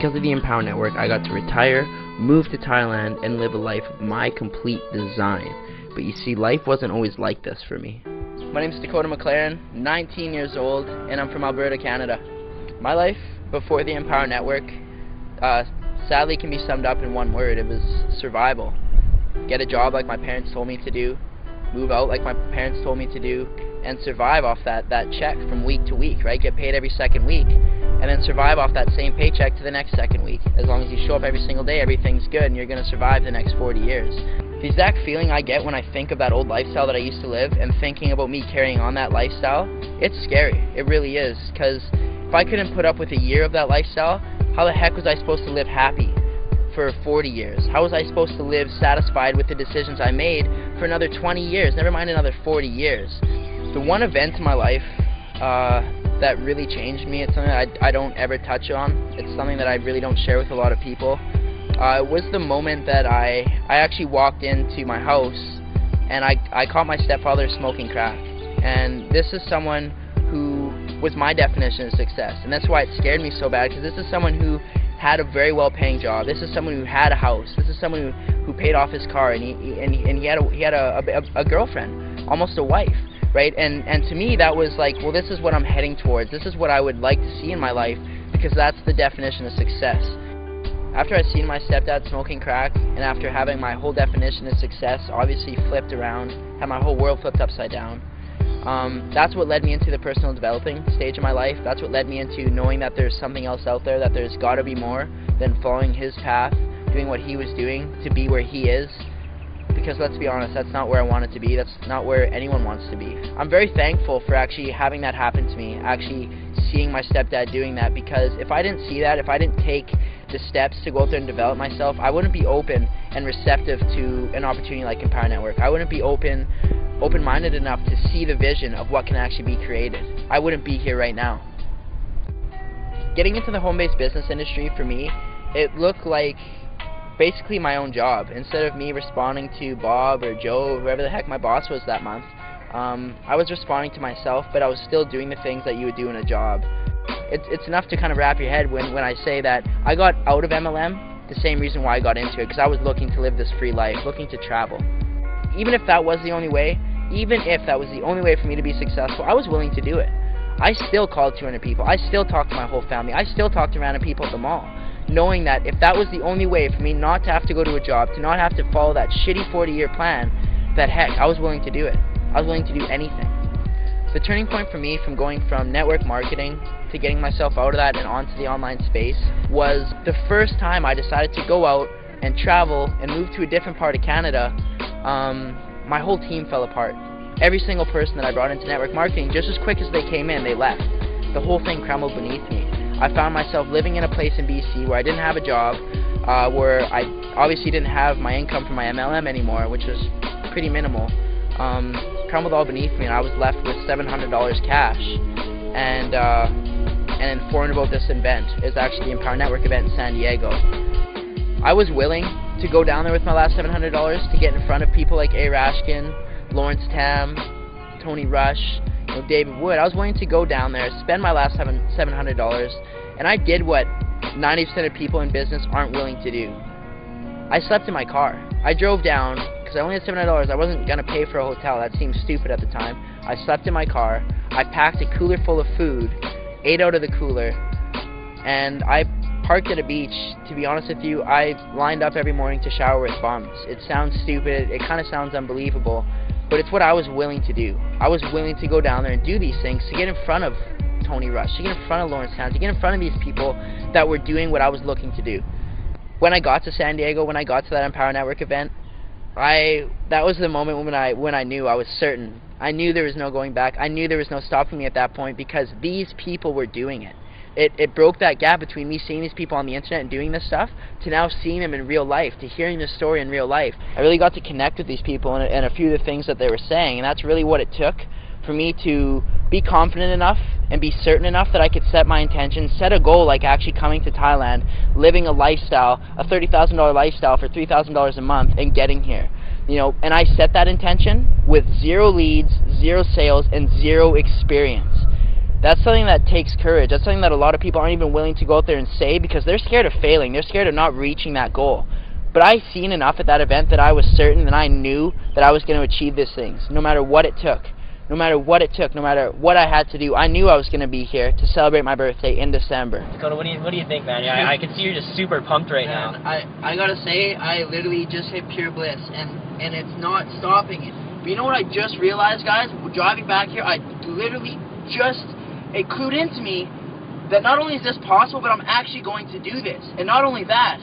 Because of the Empower Network, I got to retire, move to Thailand, and live a life of my complete design. But you see, life wasn't always like this for me. My name is Dakota McLean, 19 years old, and I'm from Alberta, Canada. My life before the Empower Network sadly can be summed up in one word. It was survival. Get a job like my parents told me to do, move out like my parents told me to do, and survive off that check from week to week, right? Get paid every second week, and then survive off that same paycheck to the next second week. As long as you show up every single day, everything's good, and you're going to survive the next 40 years. The exact feeling I get when I think of that old lifestyle that I used to live and thinking about me carrying on that lifestyle, it's scary. It really is, because if I couldn't put up with a year of that lifestyle, how the heck was I supposed to live happy for 40 years? How was I supposed to live satisfied with the decisions I made for another 20 years, never mind another 40 years? The one event in my life that really changed me, it's something that I don't ever touch on. It's something that I really don't share with a lot of people. It was the moment that I actually walked into my house and I caught my stepfather smoking crack. And this is someone who was my definition of success. And that's why it scared me so bad, because this is someone who had a very well-paying job. This is someone who had a house. This is someone who paid off his car, and he had a girlfriend, almost a wife, right? And to me, that was like, well, this is what I'm heading towards. This is what I would like to see in my life, because that's the definition of success. After I'd seen my stepdad smoking crack, and after having my whole definition of success obviously flipped around, had my whole world flipped upside down, that's what led me into the personal developing stage of my life. That's what led me into knowing that there's something else out there, that there's got to be more than following his path, doing what he was doing to be where he is. Because let's be honest, that's not where I wanted to be. That's not where anyone wants to be. I'm very thankful for actually having that happen to me, actually seeing my stepdad doing that, because if I didn't see that, if I didn't take the steps to go out there and develop myself, I wouldn't be open and receptive to an opportunity like Empower Network. I wouldn't be open-minded enough to see the vision of what can actually be created. I wouldn't be here right now. Getting into the home-based business industry, for me, it looked like basically my own job. Instead of me responding to Bob or Joe, whoever the heck my boss was that month, I was responding to myself, but I was still doing the things that you would do in a job. It's enough to kind of wrap your head when I say that I got out of MLM the same reason why I got into it, because I was looking to live this free life, looking to travel. Even if that was the only way, for me to be successful, I was willing to do it. I still called 200 people. I still talked to my whole family. I still talked to random people at the mall, knowing that if that was the only way for me not to have to go to a job, to not have to follow that shitty 40-year plan, that heck, I was willing to do it. I was willing to do anything. The turning point for me from going from network marketing to getting myself out of that and onto the online space was the first time I decided to go out and travel and move to a different part of Canada. My whole team fell apart. Every single person that I brought into network marketing, just as quick as they came in, they left. The whole thing crumbled beneath me. I found myself living in a place in BC where I didn't have a job, where I obviously didn't have my income from my MLM anymore, which was pretty minimal. Crumbled all beneath me, and I was left with $700 cash, and informed about this event. It's actually the Empower Network event in San Diego. I was willing to go down there with my last $700 to get in front of people like A. Rashkin, Lawrence Tam, Tony Rush, David Wood. I was willing to go down there, spend my last $700, and I did what 90% of people in business aren't willing to do. I slept in my car. I drove down, because I only had $700. I wasn't going to pay for a hotel. That seemed stupid at the time. I slept in my car. I packed a cooler full of food, ate out of the cooler, and I parked at a beach. To be honest with you, I lined up every morning to shower with bums. It sounds stupid. It kind of sounds unbelievable, but it's what I was willing to do. I was willing to go down there and do these things to get in front of Tony Rush, to get in front of Lawrence Town, to get in front of these people that were doing what I was looking to do. When I got to San Diego, when I got to that Empower Network event, that was the moment when I knew I was certain. I knew there was no going back. I knew there was no stopping me at that point, because these people were doing it. It broke that gap between me seeing these people on the internet and doing this stuff to now seeing them in real life, to hearing this story in real life. I really got to connect with these people and a few of the things that they were saying, and that's really what it took for me to be confident enough and be certain enough that I could set my intentions, set a goal like actually coming to Thailand, living a lifestyle, a $30,000 lifestyle for $3,000 a month, and getting here. And I set that intention with 0 leads, 0 sales, and 0 experience. That's something that takes courage. That's something that a lot of people aren't even willing to go out there and say because they're scared of failing. They're scared of not reaching that goal. But I seen enough at that event that I was certain and I knew that I was going to achieve these things, no matter what it took. No matter what it took, no matter what I had to do, I knew I was going to be here to celebrate my birthday in December. Dakota, what do you think, man? Yeah, I can see you're just super pumped right now. I gotta say, I literally just hit pure bliss, and it's not stopping it. But you know what I just realized, guys? Driving back here, I literally just, it clued into me that not only is this possible, but I'm actually going to do this. And not only that,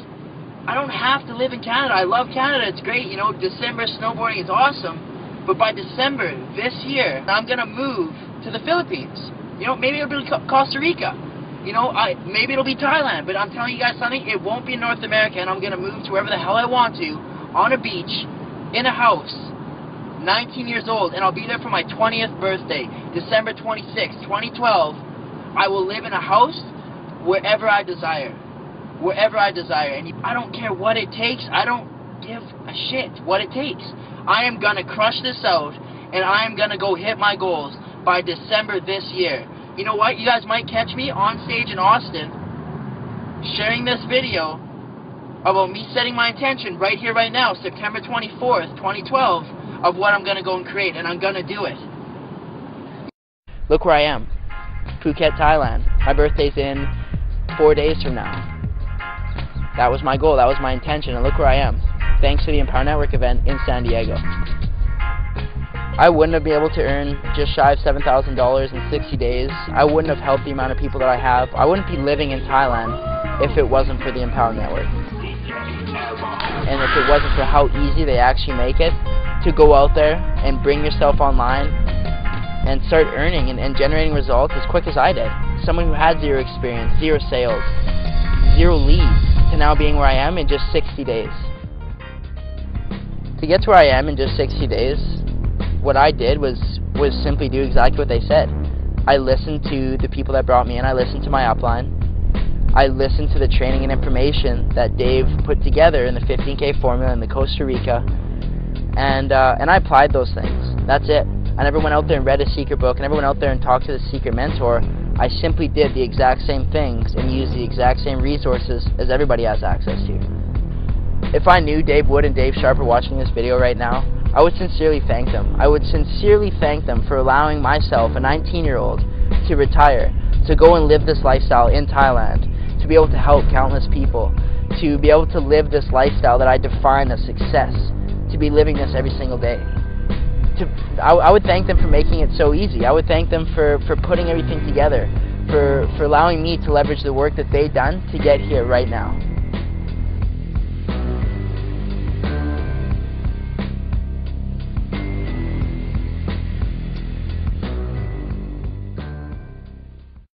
I don't have to live in Canada. I love Canada. It's great. You know, December snowboarding is awesome. But by December this year, I'm going to move to the Philippines. You know, maybe it'll be Costa Rica. You know, maybe it'll be Thailand. But I'm telling you guys something, it won't be in North America, and I'm going to move to wherever the hell I want to, on a beach, in a house, 19 years old, and I'll be there for my 20th birthday, December 26, 2012. I will live in a house wherever I desire. Wherever I desire. And I don't care what it takes. I don't give a shit what it takes. I am going to crush this out, and I am going to go hit my goals by December this year. You know what? You guys might catch me on stage in Austin sharing this video about me setting my intention right here, right now, September 24th, 2012, of what I'm going to go and create, and I'm going to do it. Look where I am. Phuket, Thailand. My birthday's in 4 days from now. That was my goal. That was my intention, and look where I am. Thanks to the Empower Network event in San Diego. I wouldn't have been able to earn just shy of $7,000 in 60 days. I wouldn't have helped the amount of people that I have. I wouldn't be living in Thailand if it wasn't for the Empower Network. And if it wasn't for how easy they actually make it to go out there and bring yourself online and start earning and generating results as quick as I did. Someone who had zero experience, zero sales, zero leads, to now being where I am in just 60 days. To get to where I am in just 60 days, what I did was simply do exactly what they said. I listened to the people that brought me in. I listened to my upline. I listened to the training and information that Dave put together in the 15K formula in the Costa Rica, and I applied those things. That's it. I never went out there and read a secret book. I never went out there and talked to the secret mentor. I simply did the exact same things and used the exact same resources as everybody has access to. If I knew Dave Wood and Dave Sharp were watching this video right now, I would sincerely thank them. I would sincerely thank them for allowing myself, a 19-year-old, to retire, to go and live this lifestyle in Thailand, to be able to help countless people, to be able to live this lifestyle that I define as success, to be living this every single day. I would thank them for making it so easy. I would thank them for putting everything together, for allowing me to leverage the work that they've done to get here right now.